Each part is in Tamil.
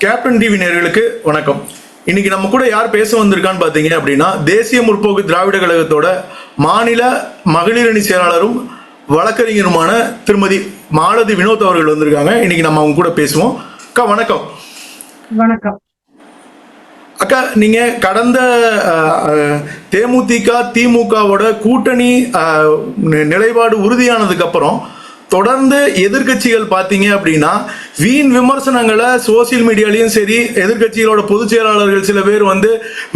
கேப்டன் டிவி நேயர்களுக்கு வணக்கம். இன்னைக்கு நம்ம கூட யார் பேச வந்திருக்கான்னு பாத்தீங்க அப்படின்னா, தேசிய முற்போக்கு திராவிட கழகத்தோட மாநில மகளிரணி செயலாளரும் வழக்கறிஞருமான திருமதி மாலதி வினோத் அவர்கள் வந்திருக்காங்க. இன்னைக்கு நம்ம அவங்க கூட பேசுவோம். அக்கா வணக்கம். வணக்கம் அக்கா, நீங்க கடந்த தேமுதிக திமுகவோட கூட்டணி நிலைப்பாடு உறுதியானதுக்கு அப்புறம் தொடர்ந்து எதிர்கட்சிகள் பார்த்தீங்க அப்படின்னா வீண் விமர்சனங்களை சோசியல் மீடியாலையும் சரி, எதிர்கட்சிகளோட பொதுச் செயலாளர்கள் சில பேர் வந்து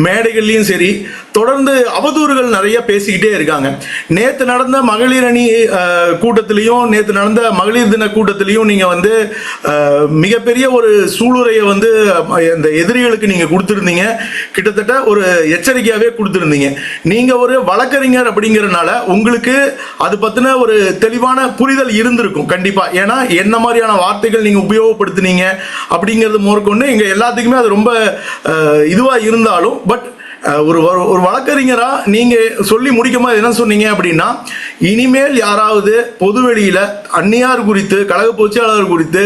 மேடைகள்லையும் சரி தொடர்ந்து அவதூறுகள் நிறைய பேசிக்கிட்டே இருக்காங்க. நேற்று நடந்த மகளிர் அணி கூட்டத்திலையும், நேற்று நடந்த மகளிர் தின கூட்டத்திலையும் நீங்க வந்து மிகப்பெரிய ஒரு சூளுரையை வந்து இந்த எதிரிகளுக்கு நீங்க கொடுத்துருந்தீங்க. கிட்டத்தட்ட ஒரு எச்சரிக்கையாவே கொடுத்துருந்தீங்க. நீங்க ஒரு வழக்கறிஞர் அப்படிங்கறதுனால உங்களுக்கு அது பத்தின ஒரு தெளிவான புரிதல் இருந்திருக்கும் கண்டிப்பா. ஏன்னா என்ன மாதிரியான வார்த்தைகள் நீங்க உபயோகப்படுத்தினீங்க அப்படிங்கிறது முதற்கொண்டு எங்க எல்லாத்துக்குமே அது ரொம்ப இதுவா இருந்தாலும், பட் ஒரு வழக்கறிஞரா நீங்க சொல்லி முடிக்கும் போது என்ன சொன்னீங்க அப்படின்னா, இனிமேல் யாராவது பொதுவெளியில அந்நியார் குறித்து, கழக பொதுச்செயலாளர் குறித்து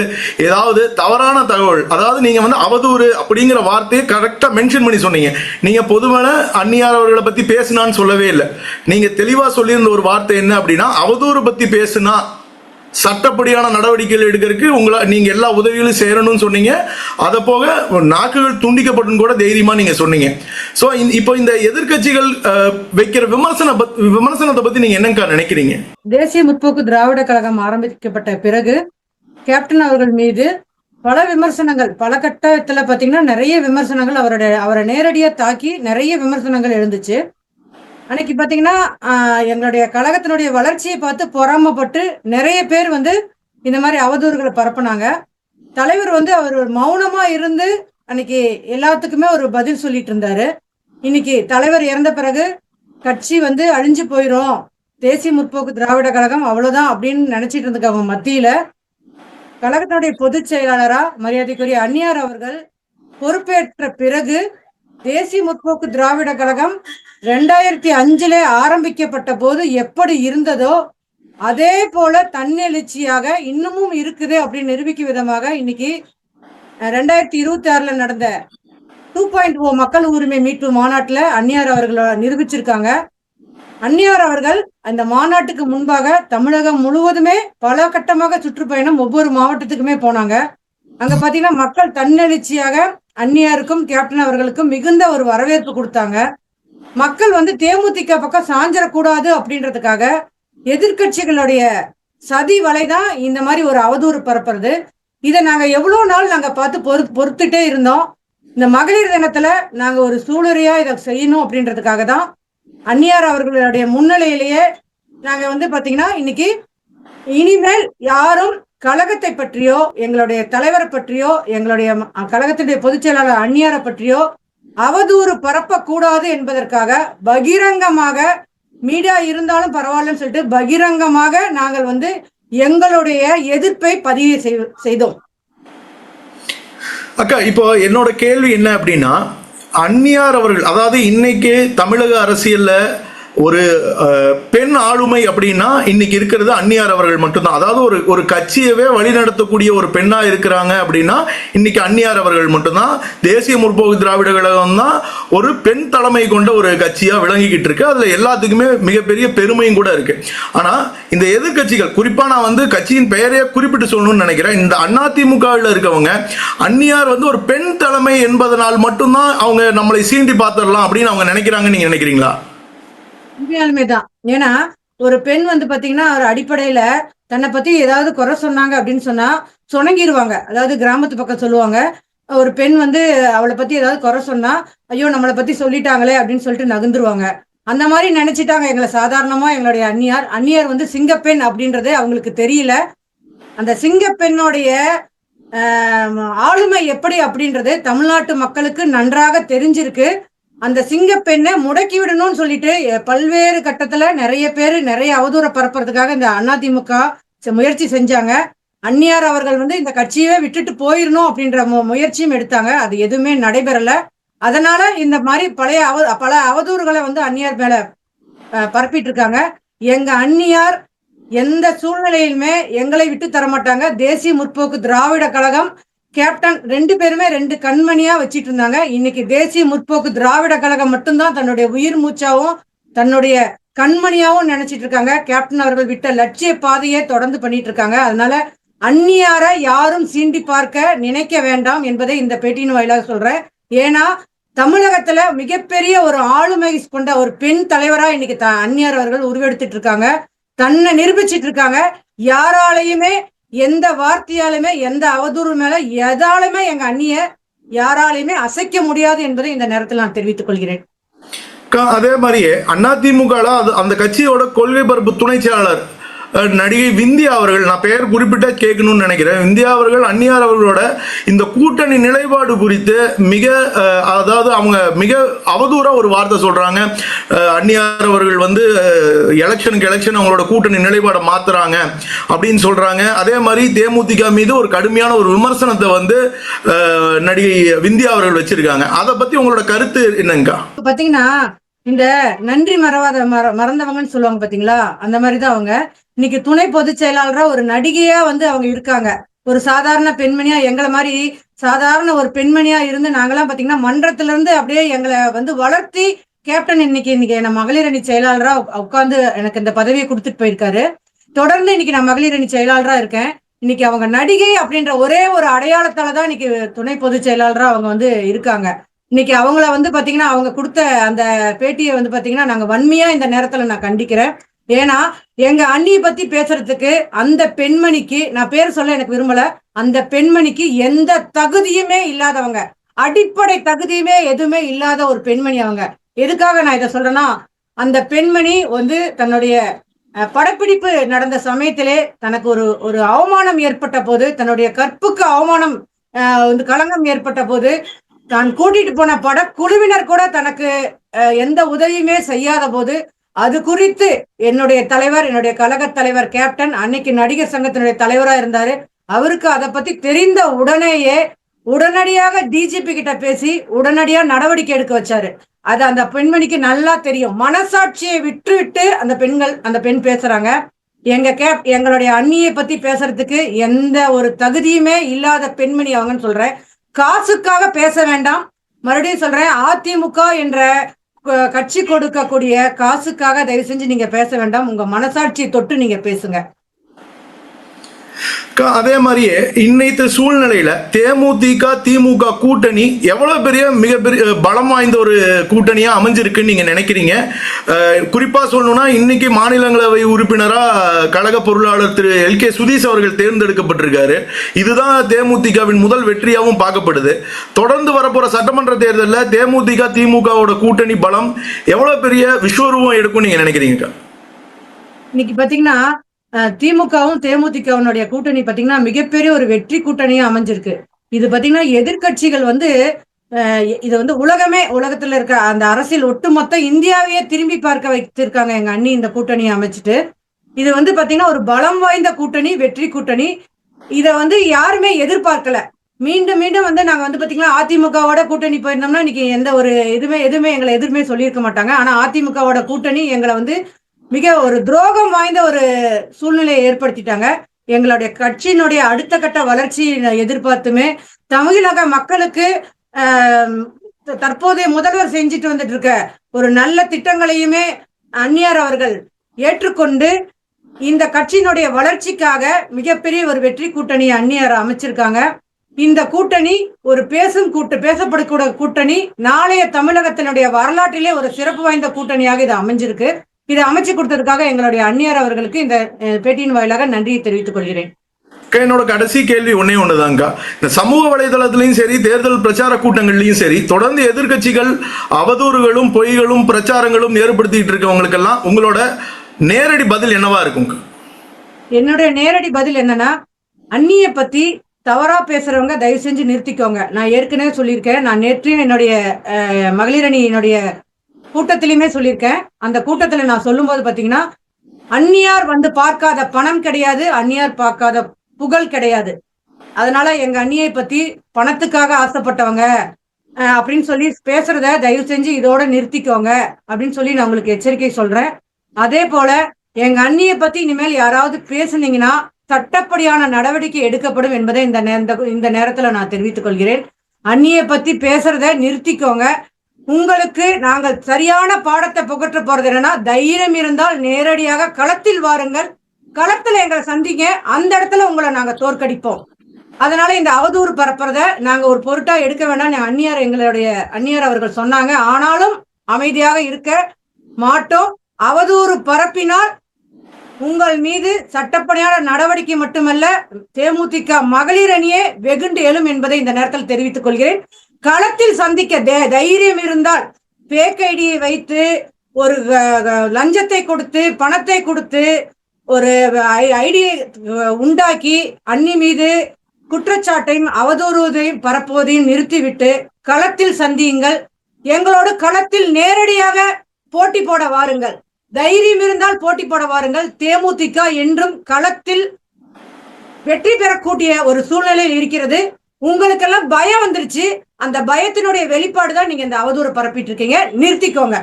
ஏதாவது தவறான தகவல், அதாவது நீங்க வந்து அவதூறு அப்படிங்கிற வார்த்தையை கரெக்டா மென்ஷன் பண்ணி சொன்னீங்க. நீங்க பொதுவான அந்நியார் அவர்களை பத்தி பேசினான்னு சொல்லவே இல்லை. நீங்க தெளிவா சொல்லியிருந்த ஒரு வார்த்தை என்ன அப்படின்னா, அவதூறு பத்தி பேசுனா சட்டப்படியான நடவடிக்கைகள் எடுக்கிறதுக்கு நீங்க எல்லா உதவிகளும் செய்யணும்னு சொன்னீங்க. அதை போக நாக்குகள் துண்டிக்கப்படும் கூட தைரியமா நீங்க சொன்னீங்க. சோ இப்போ இந்த எதிர்கட்சிகள் வைக்கிற விமர்சனத்தை பத்தி நீங்க என்னக்கா நினைக்கிறீங்க? தேசிய முற்போக்கு திராவிட கழகம் ஆரம்பிக்கப்பட்ட பிறகு கேப்டன் அவர்கள் மீது பல விமர்சனங்கள், பல கட்டத்துல பாத்தீங்கன்னா நிறைய விமர்சனங்கள் அவரை நேரடியா தாக்கி நிறைய விமர்சனங்கள் எழுந்துச்சு. அன்னைக்கு பாத்தீங்கன்னா எங்களுடைய கழகத்தினுடைய வளர்ச்சியை பார்த்து பொறாமப்பட்டு நிறைய பேர் வந்து இந்த மாதிரி அவதூறுகளை பரப்புனாங்க. தலைவர் வந்து அவர் மௌனமா இருந்து அன்னைக்கு எல்லாத்துக்குமே ஒரு பதில் சொல்லிட்டு இருந்தாரு. இன்னைக்கு தலைவர் இறந்த பிறகு கட்சி வந்து அழிஞ்சு போயிரும், தேசிய முற்போக்கு திராவிட கழகம் அவ்வளவுதான் அப்படின்னு நினைச்சிட்டு இருந்தவங்க மத்தியில கழகத்தினுடைய பொதுச் செயலாளரா மரியாதைக்குரிய அந்நியார் அவர்கள் பொறுப்பேற்ற பிறகு தேசிய முற்போக்கு திராவிட கழகம் 2005 ஆரம்பிக்கப்பட்ட போது எப்படி இருந்ததோ அதே போல தன்னெழுச்சியாக இன்னமும் இருக்குது அப்படின்னு நிரூபிக்கும் விதமாக இன்னைக்கு 2026 நடந்த 2.0 மக்கள் உரிமை மீட்பு மாநாட்டுல அந்நியார் அவர்களை நிரூபிச்சிருக்காங்க. அந்நியார் அவர்கள் அந்த மாநாட்டுக்கு முன்பாக தமிழகம் முழுவதுமே பல கட்டமாக சுற்றுப்பயணம் ஒவ்வொரு மாவட்டத்துக்குமே போனாங்க. அங்க பாத்தீங்கன்னா மக்கள் தன்னெழுச்சியாக அந்நியாருக்கும் கேப்டன் அவர்களுக்கும் மிகுந்த ஒரு வரவேற்பு கொடுத்தாங்க. மக்கள் வந்து தேமுதிக பக்கம் சாஞ்சிடக்கூடாது அப்படின்றதுக்காக எதிர்கட்சிகளுடைய சதி வலைதான் இந்த மாதிரி ஒரு அவதூறு பரப்புறது. இதை நாங்க எவ்வளவு நாள் நாங்க பார்த்து பொறுத்துட்டே இருந்தோம். இந்த மகளிர் தினத்துல நாங்க ஒரு சூளுரையா இதை செய்யணும் அப்படின்றதுக்காக தான் அந்நியார் அவர்களுடைய முன்னிலையிலேயே நாங்க வந்து பாத்தீங்கன்னா இன்னைக்கு இனிமேல் யாரும் கழகத்தை பற்றியோ, எங்களுடைய தலைவரை பற்றியோ, எங்களுடைய கழகத்தினுடைய பொதுச் செயலாளர் அந்நியாரை பற்றியோ அவதூறு பரப்பக்கூடாது என்பதற்காக பகிரங்கமாக, மீடியா இருந்தாலும் பரவாயில்லன்னு சொல்லிட்டு பகிரங்கமாக நாங்கள் வந்து எங்களுடைய எதிர்ப்பை பதிவு செய்தோம். அக்கா, இப்போ என்னோட கேள்வி என்ன அப்படின்னா, அந்நியார் அவர்கள், அதாவது இன்னைக்கு தமிழக அரசியல்ல ஒரு பெண் ஆளுமை அப்படின்னா இன்னைக்கு இருக்கிறது அந்நியார் அவர்கள் மட்டும்தான். அதாவது ஒரு கட்சியவே வழிநடத்தக்கூடிய ஒரு பெண்ணா இருக்கிறாங்க அப்படின்னா இன்னைக்கு அந்நியார் அவர்கள் மட்டும்தான். தேசிய முற்போக்கு திராவிட கழகம் தான் ஒரு பெண் தலைமை கொண்ட ஒரு கட்சியா விளங்கிக்கிட்டு இருக்கு. அதுல எல்லாத்துக்குமே மிகப்பெரிய பெருமையும் கூட இருக்கு. ஆனா இந்த எதிர்கட்சிகள், குறிப்பா நான் வந்து கட்சியின் பெயரையே குறிப்பிட்டு சொல்லணும்னு நினைக்கிறேன், இந்த அதிமுகவில் இருக்கவங்க அந்நியார் வந்து ஒரு பெண் தலைமை என்பதனால் மட்டும்தான் அவங்க நம்மளை சீண்டி பார்த்துடலாம் அப்படின்னு அவங்க நினைக்கிறாங்கன்னு நீங்க நினைக்கிறீங்களா? உண்மையாலுமே தான். ஏன்னா ஒரு பெண் வந்து பாத்தீங்கன்னா ஒரு அடிப்படையில தன்னை பத்தி ஏதாவது குறை சொன்னாங்க அப்படின்னு சொன்னா சொணங்கிடுவாங்க. அதாவது கிராமத்து பக்கம் சொல்லுவாங்க, ஒரு பெண் வந்து அவளை பத்தி ஏதாவது குறை சொன்னா ஐயோ நம்மளை பத்தி சொல்லிட்டாங்களே அப்படின்னு சொல்லிட்டு நகர்ந்துருவாங்க. அந்த மாதிரி நினைச்சிட்டாங்க எங்களை சாதாரணமா எங்களுடைய அந்நியார் வந்து சிங்கப்பெண் அப்படின்றதே அவங்களுக்கு தெரியல. அந்த சிங்கப்பெண்ணுடைய ஆளுமை எப்படி அப்படின்றது தமிழ்நாட்டு மக்களுக்கு நன்றாக தெரிஞ்சிருக்கு. அந்த சிங்கப்பெண்ணை முடக்கி விடணும்னு சொல்லிட்டு பல்வேறு கட்டத்துல நிறைய பேர் நிறைய அவதூற பரப்புறதுக்காக இந்த அதிமுக முயற்சி செஞ்சாங்க. அந்நியார் அவர்கள் வந்து இந்த கட்சியவே விட்டுட்டு போயிடணும் அப்படின்ற முயற்சியும் எடுத்தாங்க. அது எதுவுமே நடைபெறல. அதனால இந்த மாதிரி பல அவதூறுகளை வந்து அந்நியார் மேல பரப்பிட்டு இருக்காங்க. எங்க அந்நியார் எந்த சூழ்நிலையிலுமே எங்களை விட்டு தர மாட்டாங்க. தேசிய முற்போக்கு திராவிட கழகம் கேப்டன் 2 பேருமே 2 கண்மணியா வச்சிட்டு இருந்தாங்க. இன்னைக்கு தேசிய முற்போக்கு திராவிட கழகம் மட்டும்தான் தன்னுடைய உயிர் மூச்சாவும் தன்னுடைய கண்மணியாவும் நினைச்சிட்டு இருக்காங்க. கேப்டன் அவர்கள் விட்ட லட்சிய பாதையை தொடர்ந்து பண்ணிட்டு இருக்காங்க. அதனால அந்நியாரை யாரும் சீண்டி பார்க்க நினைக்க வேண்டாம் என்பதை இந்த பேட்டியின் வாயிலாக சொல்றேன். ஏன்னா தமிழகத்துல மிகப்பெரிய ஒரு ஆளுமை கொண்ட ஒரு பெண் தலைவரா இன்னைக்கு அந்நியார் அவர்கள் உருவெடுத்துட்டு இருக்காங்க. தன்னை நிரூபிச்சிட்டு இருக்காங்க. யாராலையுமே எந்த வார்த்தையாலுமே எந்த அவதூறு மேல எதாலுமே எங்க அண்ணிய யாராலையுமே அசைக்க முடியாது என்பதை இந்த நேரத்தில் நான் தெரிவித்துக் கொள்கிறேன். அதே மாதிரியே அதிமுக அந்த கட்சியோட கொள்கை பரப்பு துணை செயலாளர் நடிகை விந்தியா அவர்கள், நான் பெயர் குறிப்பிட்ட கேட்கணும்னு நினைக்கிறேன், விந்தியா அவர்கள் அந்நியார் அவர்களோட இந்த கூட்டணி நிலைப்பாடு குறித்து அதாவது அவங்க மிக அவதூறா ஒரு வார்த்தை சொல்றாங்க. அந்நியார் அவர்கள் வந்து எலெக்ஷன் அவங்களோட கூட்டணி நிலைப்பாடை மாத்துறாங்க அப்படின்னு சொல்றாங்க. அதே மாதிரி தேமுதிக மீது ஒரு கடுமையான ஒரு விமர்சனத்தை வந்து நடிகை விந்தியா அவர்கள் வச்சிருக்காங்க. அதை பத்தி உங்களோட கருத்து என்னங்கா? பாத்தீங்கன்னா இந்த நன்றி மறந்தவங்கன்னு சொல்லுவாங்க பாத்தீங்களா, அந்த மாதிரிதான் அவங்க இன்னைக்கு துணை பொதுச் செயலாளரா ஒரு நடிகையா வந்து அவங்க இருக்காங்க. ஒரு சாதாரண பெண்மணியா எங்களை மாதிரி சாதாரண ஒரு பெண்மணியா இருந்து நாங்கெல்லாம் பாத்தீங்கன்னா மன்றத்துல இருந்து அப்படியே எங்களை வந்து வளர்த்தி கேப்டன் இன்னைக்கு என்ன மகளிர் அணி செயலாளரா உட்கார்ந்து எனக்கு இந்த பதவியை கொடுத்துட்டு போயிருக்காரு. தொடர்ந்து இன்னைக்கு நான் மகளிர் அணி செயலாளரா இருக்கேன். இன்னைக்கு அவங்க நடிகை அப்படின்ற ஒரே ஒரு அடையாளத்தாலதான் இன்னைக்கு துணை பொதுச் செயலாளரா அவங்க வந்து இருக்காங்க. இன்னைக்கு அவங்கள வந்து பாத்தீங்கன்னா அவங்க கொடுத்த அந்த பேட்டியை வந்து பாத்தீங்கன்னா நாங்க வன்மையா இந்த நேரத்துல நான் கண்டிக்கிறேன். ஏன்னா எங்க அண்ணியை பத்தி பேசுறதுக்கு அந்த பெண்மணிக்கு, நான் பேர் சொல்ல எனக்கு விரும்பல, அந்த பெண்மணிக்கு எந்த தகுதியுமே இல்லாதவங்க, அடிப்படை தகுதியுமே எதுவுமே இல்லாத ஒரு பெண்மணி அவங்க. எதுக்காக நான் இதை சொல்றேன்னா, அந்த பெண்மணி வந்து தன்னுடைய படப்பிடிப்பு நடந்த சமயத்திலே தனக்கு ஒரு அவமானம் ஏற்பட்ட போது, தன்னுடைய கற்புக்கு அவமானம் களங்கம் ஏற்பட்ட போது, தான் கூட்டிட்டு போன படக்குழுவினர் கூட தனக்கு எந்த உதவியுமே செய்யாத போது, அது குறித்து என்னுடைய கழக தலைவர் கேப்டன் அன்னைக்கு நடிகர் சங்கத்தினுடைய தலைவரா இருந்தாரு. அவருக்கு அதை பத்தி தெரிந்த உடனடியாக டிஜிபி கிட்ட பேசி உடனடியா நடவடிக்கை எடுக்க வச்சாரு. அது அந்த பெண்மணிக்கு நல்லா தெரியும். மனசாட்சியை விட்டு அந்த பெண் பேசுறாங்க. எங்களுடைய அண்ணியை பத்தி பேசுறதுக்கு எந்த ஒரு தகுதியுமே இல்லாத பெண்மணி அவங்கன்னு சொல்றேன். காசுக்காக பேச வேண்டாம். மறுபடியும் சொல்றேன், அதிமுக என்ற கட்சி கொடுக்கக்கூடிய காசுக்காக தயவு செஞ்சு நீங்க பேச வேண்டாம். உங்க மனசாட்சியை தொட்டு நீங்க பேசுங்க. அதே மாதிரியே இன்னைக்கு சூழ்நிலையில தேமுதிக திமுக கூட்டணி எவ்வளவு மிகப்பெரிய பலம் வாய்ந்த ஒரு கூட்டணியா அமைஞ்சிருக்குன்னு நீங்க நினைக்கிறீங்க? குறிப்பா சொல்லணும்னா இன்னைக்கு மாநிலங்களவை உறுப்பினரா கழக பொருளாளர் திரு LK சுதீஷ் அவர்கள் தேர்ந்தெடுக்கப்பட்டிருக்காரு. இதுதான் தேமுதிகவின் முதல் வெற்றியாகவும் பார்க்கப்படுது. தொடர்ந்து வரப்போற சட்டமன்ற தேர்தலில் தேமுதிக திமுகவோட கூட்டணி பலம் எவ்வளவு பெரிய விஸ்வரூபம் எடுக்கும் நீங்க நினைக்கிறீங்க? இன்னைக்கு பாத்தீங்கன்னா திமுகவும் தேமுதிகவினுடைய கூட்டணி பாத்தீங்கன்னா மிகப்பெரிய ஒரு வெற்றி கூட்டணியா அமைஞ்சிருக்கு. இது பாத்தீங்கன்னா எதிர்கட்சிகள் வந்து இது வந்து உலகத்துல இருக்க அந்த அரசியல் ஒட்டுமொத்த இந்தியாவையே திரும்பி பார்க்க வைத்திருக்காங்க எங்க அண்ணி இந்த கூட்டணியை அமைச்சிட்டு. இது வந்து பாத்தீங்கன்னா ஒரு பலம் வாய்ந்த கூட்டணி, வெற்றி கூட்டணி. இத வந்து யாருமே எதிர்பார்க்கல. மீண்டும் மீண்டும் வந்து நாங்க வந்து பாத்தீங்கன்னா அதிமுகவோட கூட்டணி போயிருந்தோம்னா இன்னைக்கு எந்த ஒரு எதுவுமே எங்களை எதிர்மே சொல்லியிருக்க மாட்டாங்க. ஆனா அதிமுகவோட கூட்டணி எங்களை வந்து மிக ஒரு துரோகம் வாய்ந்த ஒரு சூழ்நிலையை ஏற்படுத்திட்டாங்க. எங்களுடைய கட்சியினுடைய அடுத்த கட்ட வளர்ச்சியை எதிர்பார்த்துமே தமிழக மக்களுக்கு தற்போதைய முதல்வர் செஞ்சுட்டு வந்துட்டு இருக்க ஒரு நல்ல திட்டங்களையுமே அந்நியார் அவர்கள் ஏற்றுக்கொண்டு இந்த கட்சியினுடைய வளர்ச்சிக்காக மிகப்பெரிய ஒரு வெற்றி கூட்டணியை அந்நியார் அமைச்சிருக்காங்க. இந்த கூட்டணி ஒரு பேசப்படக்கூடிய கூட்டணி. நாளைய தமிழகத்தினுடைய வரலாற்றிலே ஒரு சிறப்பு வாய்ந்த கூட்டணியாக இது அமைஞ்சிருக்கு. இதை அமைச்சு கொடுத்ததுக்காக எங்களுடைய அந்நியார் அவர்களுக்கு இந்த பேட்டியின் வாயிலாக நன்றியை தெரிவித்துக் கொள்கிறேன். என்னோட கடைசி கேள்வி ஒண்ணுதாங்க. இந்த சமூக வலைதளத்திலையும் சரி, தேர்தல் பிரச்சார கூட்டங்கள்லயும் சரி, தொடர்ந்து எதிர்கட்சிகள் அவதூறுகளும் பொய்களும் பிரச்சாரங்களும் ஏற்படுத்திட்டு இருக்கவங்களுக்கெல்லாம் உங்களோட நேரடி பதில் என்னவா இருக்கும்? என்னுடைய நேரடி பதில் என்னன்னா, அந்நிய பத்தி தவறா பேசுறவங்க தயவு செஞ்சு நிறுத்திக்கோங்க. நான் ஏற்கனவே சொல்லியிருக்கேன். நான் நேற்றையும் என்னுடைய மகளிர் அணியினுடைய கூட்டத்திலுமே சொல்லியிருக்கேன். அந்த கூட்டத்துல நான் சொல்லும் போது பாத்தீங்கன்னா, அந்நியார் வந்து பார்க்காத பணம் கிடையாது, அந்நியார் பார்க்காத புகழ் கிடையாது. அதனால எங்க அண்ணியை பத்தி பணத்துக்காக ஆசைப்பட்டவங்க அப்படின்னு சொல்லி பேசுறத தயவு செஞ்சு இதோட நிறுத்திக்கோங்க அப்படின்னு சொல்லி நான் உங்களுக்கு எச்சரிக்கை சொல்றேன். அதே போல எங்க அண்ணியை பத்தி இனிமேல் யாராவது பேசுனீங்கன்னா சட்டப்படியான நடவடிக்கை எடுக்கப்படும் என்பதை இந்த நேரத்துல நான் தெரிவித்துக் கொள்கிறேன். அந்நிய பத்தி பேசுறத நிறுத்திக்கோங்க. உங்களுக்கு நாங்கள் சரியான பாடத்தை புகற்ற போறது என்னன்னா, தைரியம் இருந்தால் நேரடியாக களத்தில் வாருங்கள், களத்துல எங்களை சந்திங்க, அந்த இடத்துல உங்களை நாங்க தோற்கடிப்போம். அதனால இந்த அவதூறு பரப்புறத நாங்க ஒரு பொருட்டா எடுக்க வேண்டாம். எங்களுடைய அந்நியார் அவர்கள் சொன்னாங்க. ஆனாலும் அமைதியாக இருக்க மாட்டோம். அவதூறு பரப்பினால் உங்கள் மீது சட்டப்படியான நடவடிக்கை மட்டுமல்ல, தேமுதிக மகளிர் அணியே வெகுண்டு எழும் என்பதை இந்த நேரத்தில் தெரிவித்துக் கொள்கிறேன். களத்தில் சந்திக்க தைரியம் இருந்தால் பேக் ஐடியை வைத்து ஒரு லஞ்சத்தை கொடுத்து பணத்தை கொடுத்து ஒரு ஐடியை உண்டாக்கி அன்னி மீது குற்றச்சாட்டையும் அவதூறுவதையும் பரப்புவதையும் நிறுத்திவிட்டு களத்தில் சந்தியுங்கள். எங்களோடு களத்தில் நேரடியாக போட்டி போட வாருங்கள். தைரியம் இருந்தால் போட்டி போட வாருங்கள். தேமுதிக என்றும் களத்தில் வெற்றி பெறக்கூடிய ஒரு சூழ்நிலையில் இருக்கிறது. உங்களுக்கெல்லாம் பயம் வந்துருச்சு. அந்த பயத்தினுடைய வெளிப்பாடுதான் நீங்க இந்த அவதூறு பரப்பிட்டு இருக்கீங்க. நிறுத்திக்கோங்க.